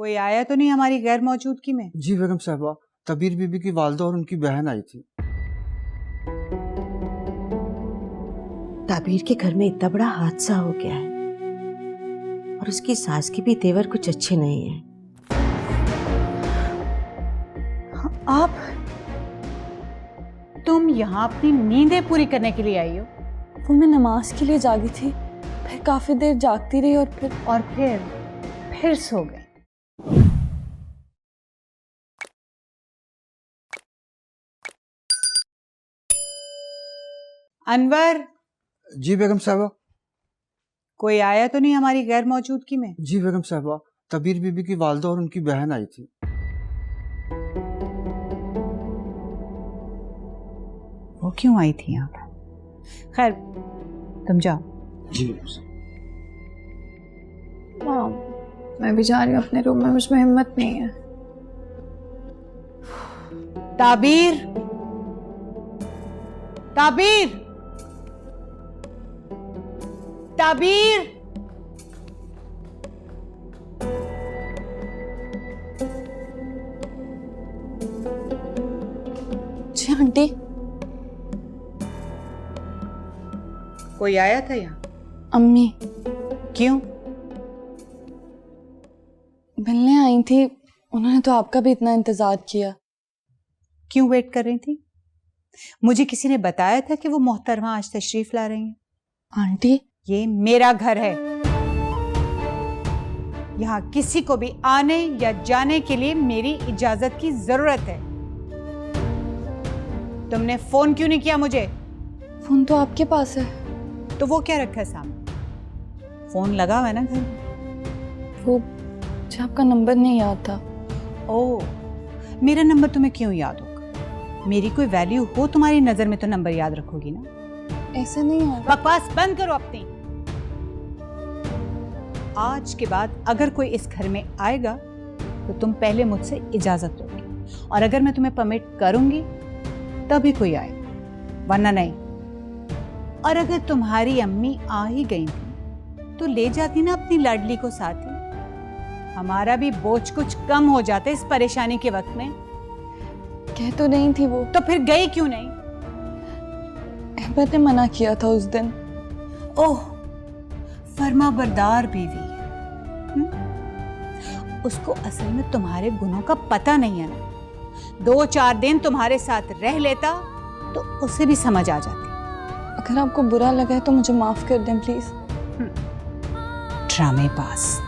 कोई आया तो नहीं हमारी गैर मौजूदगी में? जी बेगम साहबा, तबीर बीबी की वालदा और उनकी बहन आई थी। ताबीर के घर में इतना बड़ा हादसा हो गया है और उसकी सास के भी तेवर कुछ अच्छे नहीं है। आप तुम यहाँ अपनी नींदें पूरी करने के लिए आई हो? वो मैं नमाज के लिए जागी थी, फिर काफी देर जागती रही और फिर सो गए। अनवर। जी बेगम साहबा। कोई आया तो नहीं हमारी गैर मौजूदगी में? जी बेगम साहबा, तबीर बीबी की वालदा और उनकी बहन आई थी। वो क्यों आई थी यहाँ पर? खैर तुम जाओ। जी बेगम साहबा। मैं भी जा रही हूँ अपने रूम में, मुझमें हिम्मत नहीं है। ताबीर, ताबीर, ताबीर। जी आंटी। कोई आया था यहाँ? अम्मी क्यों? मिलने आई थी, उन्होंने तो आपका भी इतना इंतजार किया। क्यों वेट कर रही थी? मुझे किसी ने बताया था कि वो मोहतरमा आज तशरीफ ला रही हैं। आंटी, ये मेरा घर है, यहाँ किसी को भी आने या जाने के लिए मेरी इजाजत की जरूरत है। तुमने फोन क्यों नहीं किया मुझे? फोन तो आपके पास है। तो वो क्या रखा है सामने? फोन लगा हुआ है ना घर में। वो मुझे आपका नंबर नहीं याद था। ओह, मेरा नंबर तुम्हें क्यों याद होगा? मेरी कोई वैल्यू हो तुम्हारी नजर में तो नंबर याद रखोगी ना। ऐसे नहीं है। बकवास बंद करो अपनी। आज के बाद अगर कोई इस घर में आएगा तो तुम पहले मुझसे इजाजत लोगे, और अगर मैं तुम्हें परमिट करूंगी तभी कोई आएगा, वरना नहीं। और अगर तुम्हारी अम्मी आ ही गई थी तो ले जाती ना अपनी लाडली को साथ ही, हमारा भी बोझ कुछ कम हो जाता इस परेशानी के वक्त में। कह तो नहीं थी वो। तो फिर गई क्यों नहीं? अहमद ने मना किया था उस दिन। ओह, फर्मा बरदार बीवी। उसको असल में तुम्हारे गुनों का पता नहीं है ना। 2-4 दिन तुम्हारे साथ रह लेता तो उसे भी समझ आ जाती। अगर आपको बुरा लगा है तो मुझे माफ कर दें प्लीज। ड्रामे पास।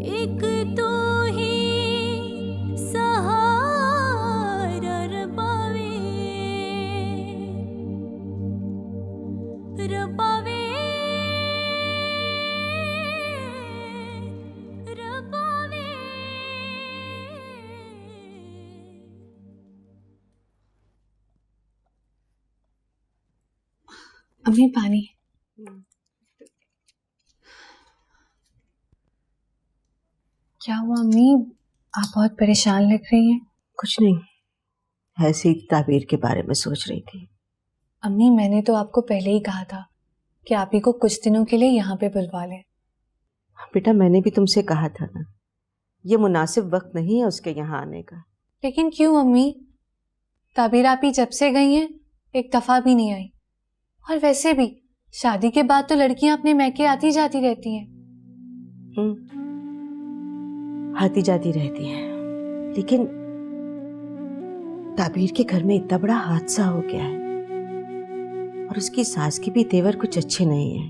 एक तू ही सहारा रबावे रबावे रबावे। अम्मी पानी। क्या हुआ अम्मी, आप बहुत परेशान लग रही हैं। कुछ नहीं, ऐसे ही ताबीर के बारे में सोच रही थी। अम्मी मैंने तो आपको पहले ही कहा था कि आप ही को कुछ दिनों के लिए यहाँ पे बुलवा लें। बेटा मैंने भी तुमसे कहा था ना, ये मुनासिब वक्त नहीं है उसके यहाँ आने का। लेकिन क्यों अम्मी, ताबीर आप ही जब से गई हैं एक दफा भी नहीं आई। और वैसे भी शादी के बाद तो लड़कियां अपने मैके आती जाती रहती हैं। आती जाती रहती है, लेकिन ताबीर के घर में इतना बड़ा हादसा हो गया है और उसकी सास के भी तेवर कुछ अच्छे नहीं है।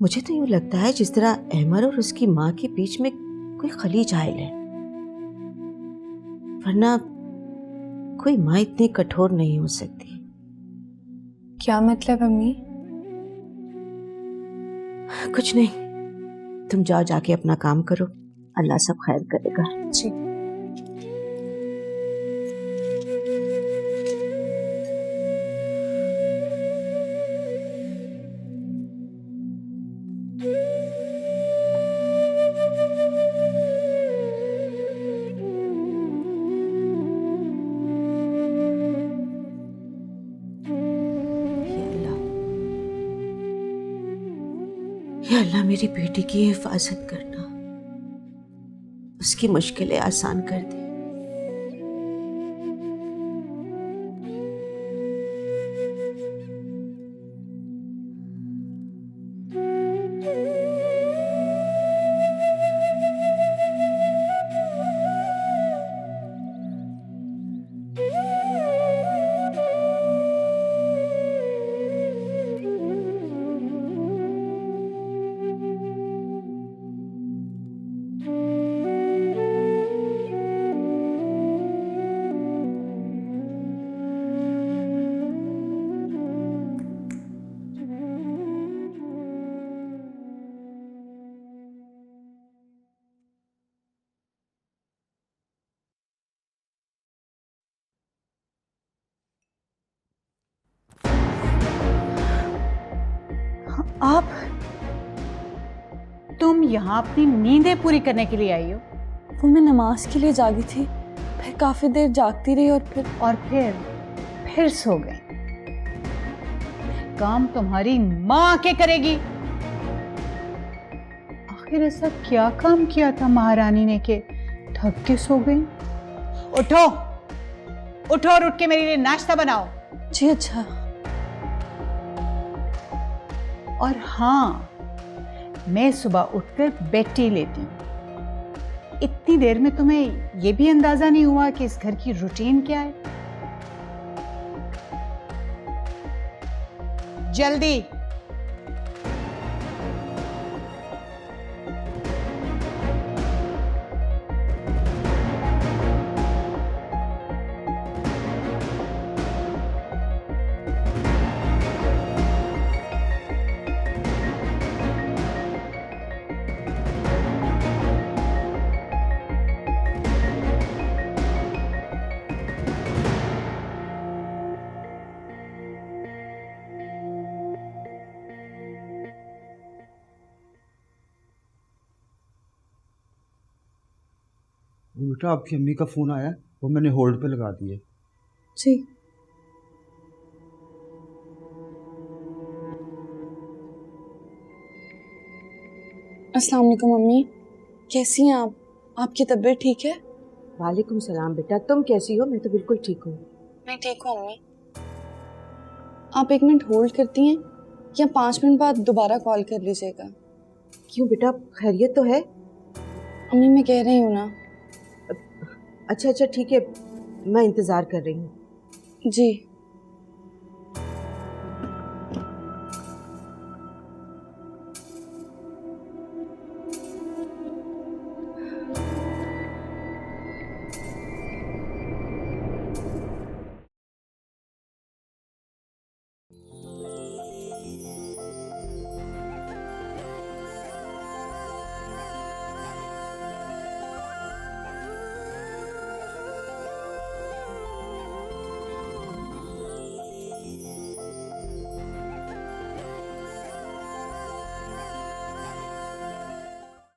मुझे तो यूं लगता है जिस तरह अहमर और उसकी माँ के बीच में कोई खलीज आयल है, वरना कोई माँ इतनी कठोर नहीं हो सकती। क्या मतलब अम्मी? कुछ नहीं, तुम जाओ जाके अपना काम करो, अल्लाह सब खैर करेगा। जी। या अल्लाह मेरी बेटी की हिफाजत करना, उसकी मुश्किलें आसान कर दे। तुम यहाँ अपनी नींदें पूरी करने के लिए आई हो? वो मैं नमाज के लिए जागी थी, फिर काफी देर जागती रही और फिर सो गई। काम तुम्हारी माँ के करेगी। आखिर ऐसा क्या काम किया था महारानी ने के थक के सो गई? उठो उठो और उठ के मेरे लिए नाश्ता बनाओ। जी अच्छा। और हाँ, मैं सुबह उठकर बेड टी लेती हूँ। इतनी देर में तुम्हें यह भी अंदाजा नहीं हुआ कि इस घर की रूटीन क्या है? जल्दी। बेटा आपकी अम्मी का फोन आया, वो मैंने होल्ड पे लगा दिए। जी। अस्सलाम वालेकुम अम्मी, कैसी हैं आप? आपकी तबीयत ठीक है? वालेकुम सलाम बेटा, तुम कैसी हो? मैं तो बिल्कुल ठीक हूँ। मैं ठीक हूँ अम्मी। आप 1 मिनट होल्ड करती हैं या 5 मिनट बाद दोबारा कॉल कर लीजिएगा? क्यों बेटा, खैरियत तो है? अम्मी मैं कह रही हूँ ना। अच्छा ठीक है, मैं इंतजार कर रही हूँ। जी।